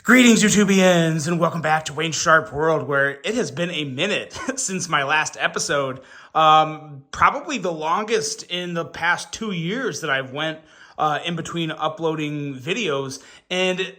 Greetings, YouTubians, and welcome back to Wayne Sharp World, where it has been a minute since my last episode. Probably the longest in the past 2 years that I've went in between uploading videos, and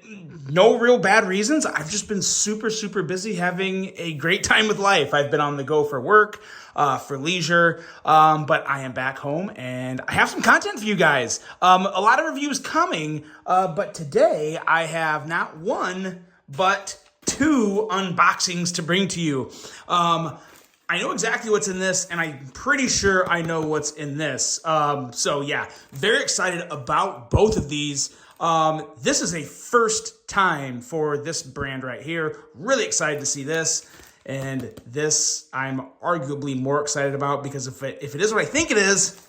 no real bad reasons. I've just been super busy having a great time with life. I've been on the go for work, for leisure, but I am back home and I have some content for you guys. A lot of reviews coming, but today I have not one, but two unboxings to bring to you. I know exactly what's in this, and I'm pretty sure I know what's in this. So yeah, very excited about both of these. This is a first time for this brand right here. Really excited to see this. And this I'm arguably more excited about because if it is what I think it is,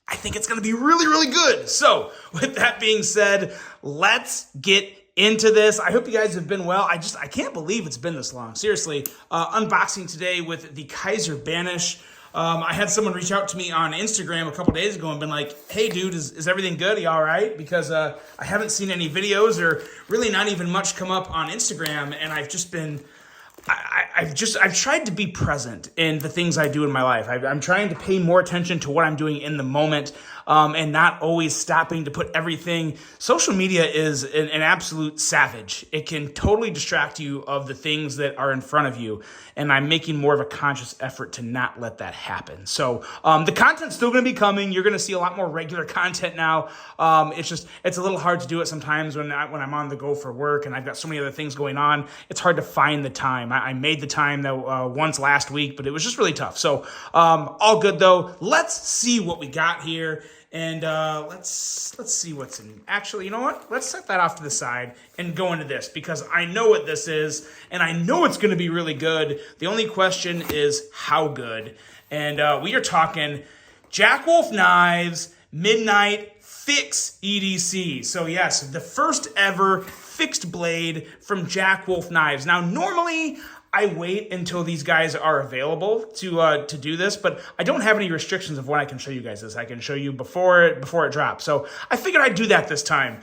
I think it's going to be really good. So with that being said, let's get into this. I hope you guys have been well. I can't believe it's been this long. Seriously, unboxing today with the Kaiser Banish. I had someone reach out to me on Instagram a couple days ago and been like, hey dude, is everything good? Are you all right? Because I haven't seen any videos or really not even much come up on Instagram, and I've just been I've tried to be present in the things I do in my life. I'm trying to pay more attention to what I'm doing in the moment, and not always stopping to put everything. Social media is an absolute savage. It can totally distract you of the things that are in front of you, and I'm making more of a conscious effort to not let that happen. So the content's still going to be coming. You're going to see a lot more regular content now. It's a little hard to do it sometimes when I'm on the go for work and I've got so many other things going on. It's hard to find the time. I made the time though once last week, but it was just really tough. So all good though. Let's see what we got here. And let's see what's in. Actually, you know what? Let's set that off to the side and go into this because I know what this is, and I know it's going to be really good. The only question is how good. And we are talking Jack Wolf Knives Midnight Fix EDC. So yes, the first ever fixed blade from Jack Wolf Knives. Now, normally I wait until these guys are available to do this, but I don't have any restrictions of when I can show you guys this. I can show you before it drops. So I figured I'd do that this time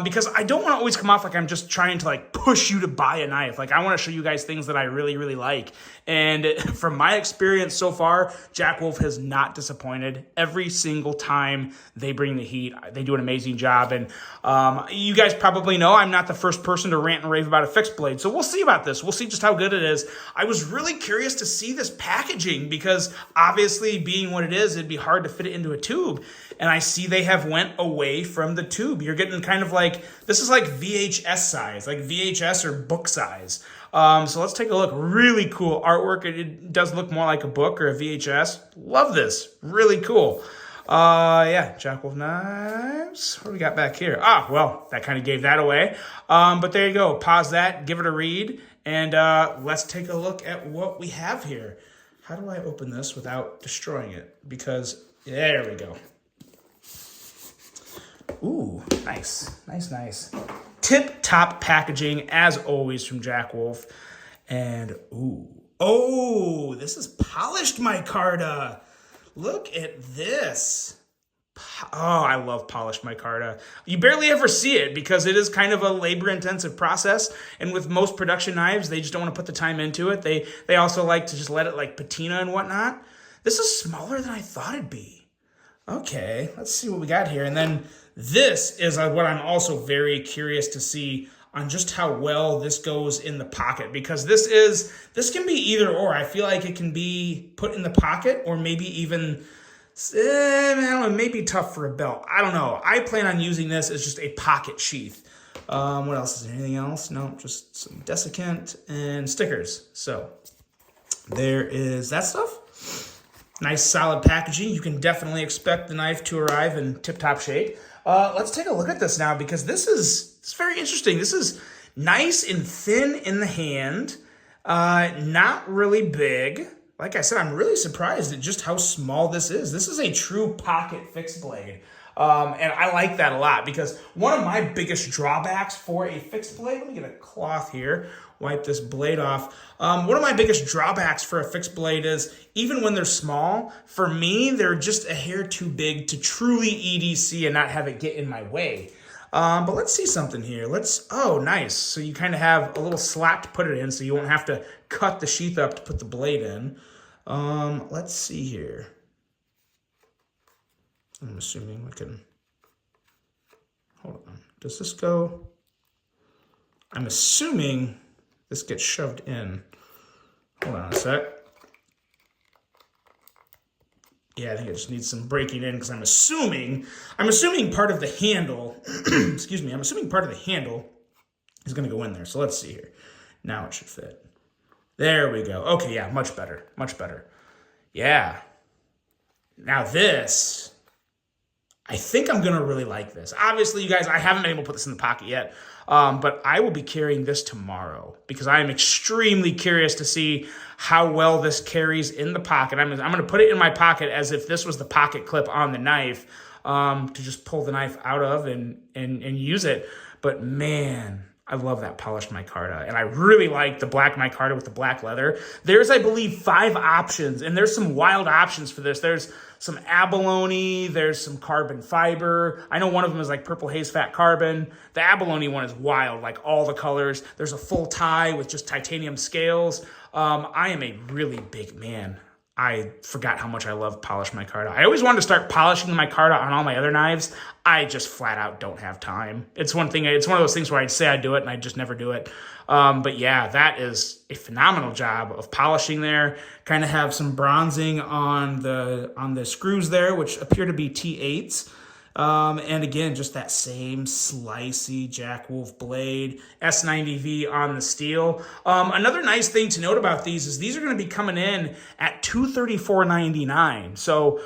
because I don't want to always come off like I'm just trying to like push you to buy a knife. Like I want to show you guys things that I really like. And from my experience so far, Jack Wolf has not disappointed. Every single time they bring the heat, they do an amazing job. And you guys probably know I'm not the first person to rant and rave about a fixed blade. So we'll see about this. We'll see just how good it is. I was really curious to see this packaging because obviously being what it is, it'd be hard to fit it into a tube. And I see they have went away from the tube. You're getting kind of like, this is like VHS size, like VHS or book size. So let's take a look. Really cool artwork. It does look more like a book or a VHS. Love this. Really cool. Yeah, Jack Wolf Knives. What do we got back here? Ah, well, that kind of gave that away. But there you go. Pause that, give it a read, and let's take a look at what we have here. How do I open this without destroying it? Because there we go. Ooh, nice. Tip-top packaging, as always, from Jack Wolf. And, oh, this is polished micarta. Look at this. Oh, I love polished micarta. You barely ever see it because it is kind of a labor-intensive process. And with most production knives, they just don't want to put the time into it. They also like to just let it like patina and whatnot. This is smaller than I thought it'd be. Okay, let's see what we got here. And then this is what I'm also very curious to see on just how well this goes in the pocket, because this can be either or. I feel like it can be put in the pocket or maybe even, I don't know, maybe tough for a belt. I don't know. I plan on using this as just a pocket sheath. What else? Is there anything else? No, just some desiccant and stickers. So there is that stuff. Nice solid packaging. You can definitely expect the knife to arrive in tip-top shape. Let's take a look at this now because this is very interesting. This is nice and thin in the hand, not really big. Like I said, I'm really surprised at just how small this is. This is a true pocket fixed blade. And I like that a lot because one of my biggest drawbacks for a fixed blade, let me get a cloth here, wipe this blade off. One of my biggest drawbacks for a fixed blade is even when they're small, for me, they're just a hair too big to truly EDC and not have it get in my way. But let's see something here. Oh, nice. So you kind of have a little slot to put it in so you won't have to cut the sheath up to put the blade in. Let's see here. I'm assuming we can, hold on. Does this go? I'm assuming this gets shoved in. Hold on a sec. Yeah, I think it just needs some breaking in because I'm assuming part of the handle, excuse me, I'm assuming part of the handle is going to go in there. So let's see here. Now it should fit. There we go. Okay, yeah, much better, much better. Yeah. Now this, I think I'm going to really like this. Obviously, you guys, I haven't been able to put this in the pocket yet, but I will be carrying this tomorrow because I am extremely curious to see how well this carries in the pocket. I'm going to put it in my pocket as if this was the pocket clip on the knife to just pull the knife out of and use it. But man, I love that polished micarta, and I really like the black micarta with the black leather. There's, I believe, 5 options, and there's some wild options for this. There's some abalone, there's some carbon fiber. I know one of them is like purple haze fat carbon. The abalone one is wild, like all the colors. There's a full tie with just titanium scales. I am a really big man. I forgot how much I love polished micarta. I always wanted to start polishing the micarta on all my other knives. I just flat out don't have time. It's one of those things where I'd say I'd do it and I just never do it. But yeah, that is a phenomenal job of polishing there. Kind of have some bronzing on the screws there, which appear to be T8s. And again, just that same slicey Jack Wolf blade, S90V on the steel. Another nice thing to note about these is these are going to be coming in at $234.99. So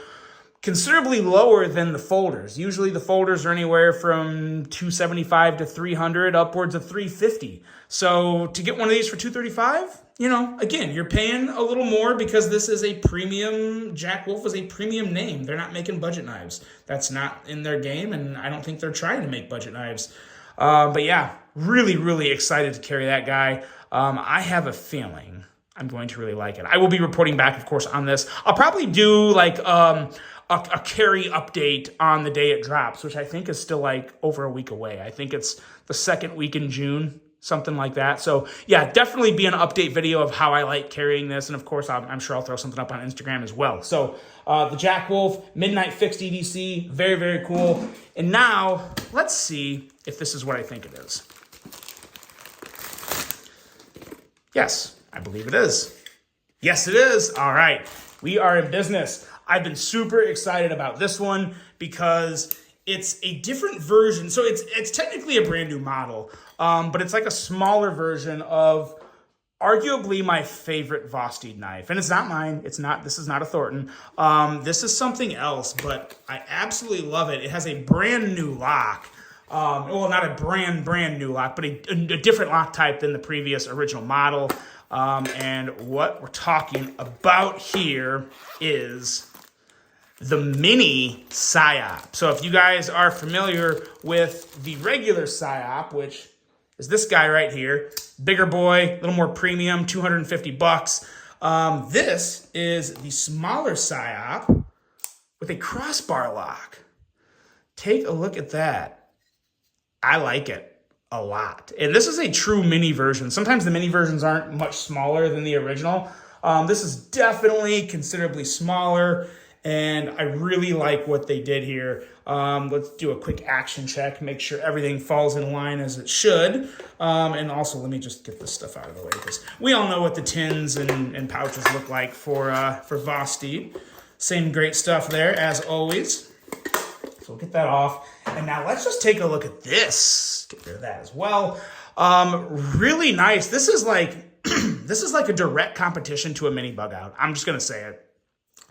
considerably lower than the folders. Usually the folders are anywhere from $275 to $300, upwards of $350. So to get one of these for $235, you know, again, you're paying a little more because this is a premium, Jack Wolf is a premium name. They're not making budget knives. That's not in their game, and I don't think they're trying to make budget knives. But yeah, really, really excited to carry that guy. I have a feeling I'm going to really like it. I will be reporting back, of course, on this. I'll probably do like a carry update on the day it drops, which I think is still like over a week away. I think it's the second week in June, something like that. So yeah, definitely be an update video of how I like carrying this. And of course, I'm sure I'll throw something up on Instagram as well. So the Jack Wolf Midnight Fixed EDC, very, very cool. And now let's see if this is what I think it is. Yes, I believe it is. Yes, it is. All right, we are in business. I've been super excited about this one because it's a different version. So it's technically a brand new model, but it's like a smaller version of arguably my favorite Vosteed knife. And it's not mine. This is not a Thornton. This is something else, but I absolutely love it. It has a brand new lock. Well, not a brand new lock, but a different lock type than the previous original model. And what we're talking about here is the mini PSYOP. So if you guys are familiar with the regular PSYOP, which is this guy right here, bigger boy, a little more premium, $250. This is the smaller PSYOP with a crossbar lock. Take a look at that. I like it a lot. And this is a true mini version. Sometimes the mini versions aren't much smaller than the original. This is definitely considerably smaller, and I really like what they did here. Let's do a quick action check, make sure everything falls in line as it should. And also, let me just get this stuff out of the way, because we all know what the tins and pouches look like for Vosteed. Same great stuff there, as always. So we'll get that off. And now let's just take a look at this. Get rid of that as well. Really nice. This is like this is like a direct competition to a mini bug out. I'm just gonna say it.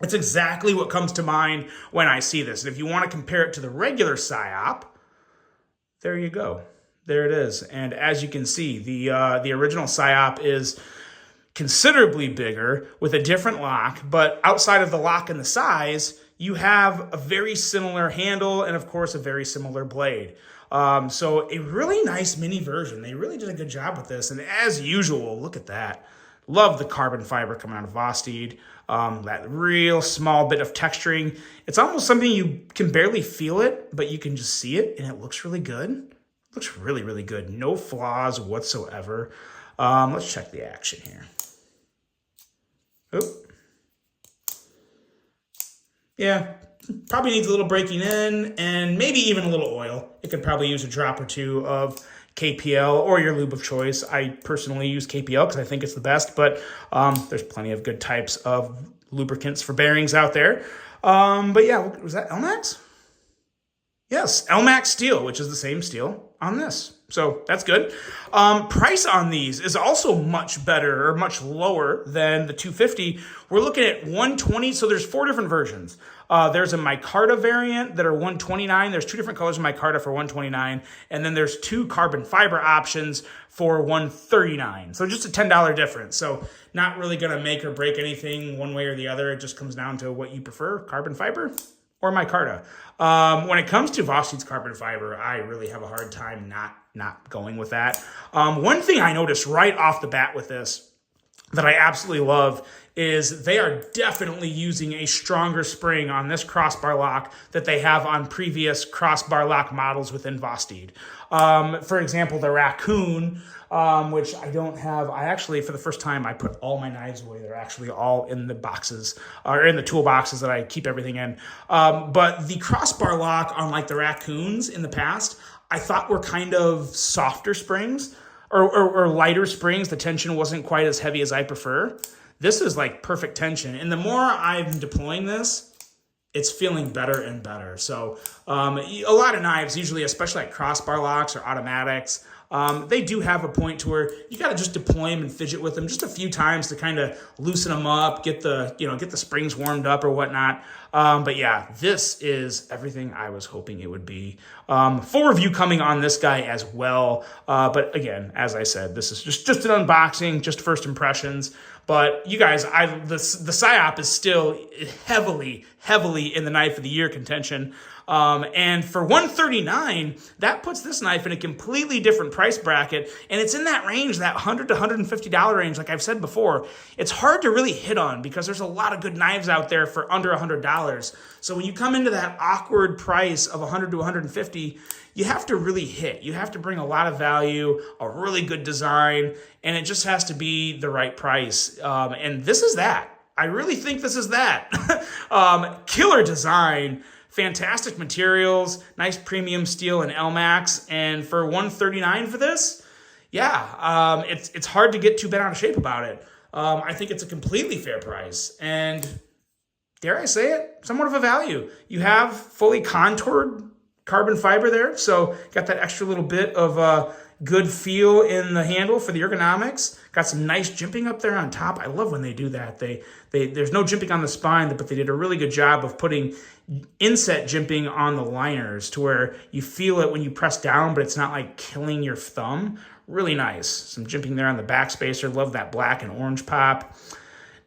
It's exactly what comes to mind when I see this. And if you want to compare it to the regular PSYOP, there you go. There it is. And as you can see, the original PSYOP is considerably bigger with a different lock, but outside of the lock and the size, you have a very similar handle and, of course, a very similar blade. So a really nice mini version. They really did a good job with this. And as usual, look at that. Love the carbon fiber coming out of Vosteed. That real small bit of texturing. It's almost something you can barely feel it, but you can just see it, and it looks really good. Looks really, really good. No flaws whatsoever. Let's check the action here. Oop. Yeah, probably needs a little breaking in and maybe even a little oil. It could probably use a drop or two of KPL or your lube of choice. I personally use KPL because I think it's the best, but there's plenty of good types of lubricants for bearings out there. But yeah, was that Elmax? Yes, Elmax steel, which is the same steel on this. So that's good. Price on these is also much better or much lower than the 250. We're looking at 120. So there's 4 different versions. There's a micarta variant that are 129. There's 2 different colors of micarta for 129. And then there's 2 carbon fiber options for 139. So just a $10 difference. So not really going to make or break anything one way or the other. It just comes down to what you prefer, carbon fiber or micarta. When it comes to Vosteed's carbon fiber, I really have a hard time not going with that. One thing I noticed right off the bat with this that I absolutely love is they are definitely using a stronger spring on this crossbar lock that they have on previous crossbar lock models within Vosteed. For example, the Raccoon, which I don't have. I actually, for the first time, I put all my knives away. They're actually all in the boxes, or in the tool boxes that I keep everything in. But the crossbar lock on like the Raccoons in the past, I thought were kind of softer springs or lighter springs. The tension wasn't quite as heavy as I prefer. This is like perfect tension. And the more I'm deploying this, it's feeling better and better. So a lot of knives, usually, especially like crossbar locks or automatics, they do have a point to where you got to just deploy them and fidget with them just a few times to kind of loosen them up, get the springs warmed up or whatnot. But yeah, this is everything I was hoping it would be. Full review coming on this guy as well. But again, as I said, this is just an unboxing, just first impressions. But you guys, the PSYOP is still heavily in the knife of the year contention. And for $139, that puts this knife in a completely different price bracket. And it's in that range, that $100 to $150 range, like I've said before. It's hard to really hit on because there's a lot of good knives out there for under $100. So when you come into that awkward price of $100 to $150, you have to really hit. You have to bring a lot of value, a really good design, and it just has to be the right price. And this is that. I really think this is that. Killer design, fantastic materials, nice premium steel and Elmax, and for $139 for this, yeah, it's hard to get too bent out of shape about it. I think it's a completely fair price, and dare I say it, somewhat of a value. You have fully contoured carbon fiber there, so got that extra little bit of good feel in the handle for the ergonomics. Got some nice jimping up there on top. I love when they do that. There's no jimping on the spine, but they did a really good job of putting inset jimping on the liners to where you feel it when you press down, but it's not like killing your thumb. Really nice. Some jimping there on the back spacer. Love that black and orange pop.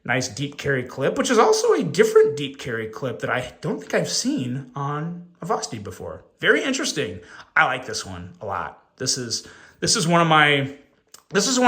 Nice deep carry clip, which is also a different deep carry clip that I don't think I've seen on a Vosteed before. Very interesting. I like this one a lot. This is one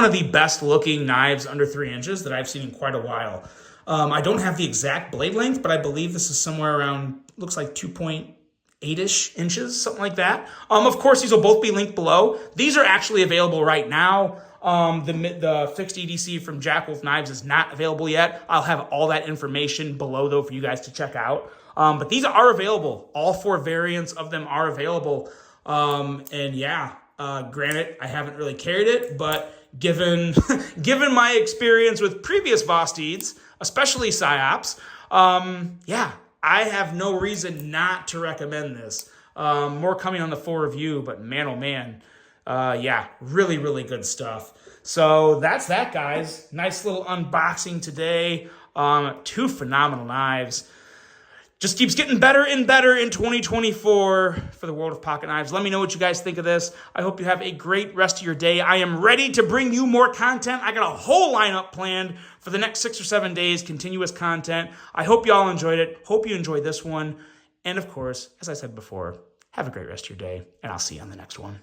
of the best looking knives under 3 inches that I've seen in quite a while. I don't have the exact blade length, but I believe this is somewhere around, looks like 2.8-ish inches, something like that. Of course, these will both be linked below. These are actually available right now. The fixed EDC from Jack Wolf Knives is not available yet. I'll have all that information below, though, for you guys to check out. But these are available. All 4 variants of them are available. And yeah, granted, I haven't really carried it, but given my experience with previous Vosteeds, especially PSYOPs, yeah, I have no reason not to recommend this. More coming on the full review, but man, oh man. Yeah, really, really good stuff. So that's that, guys. Nice little unboxing today. 2 phenomenal knives. Just keeps getting better and better in 2024 for the world of pocket knives. Let me know what you guys think of this. I hope you have a great rest of your day. I am ready to bring you more content. I got a whole lineup planned for the next 6 or 7 days, continuous content. I hope you all enjoyed it. Hope you enjoyed this one. And of course, as I said before, have a great rest of your day, and I'll see you on the next one.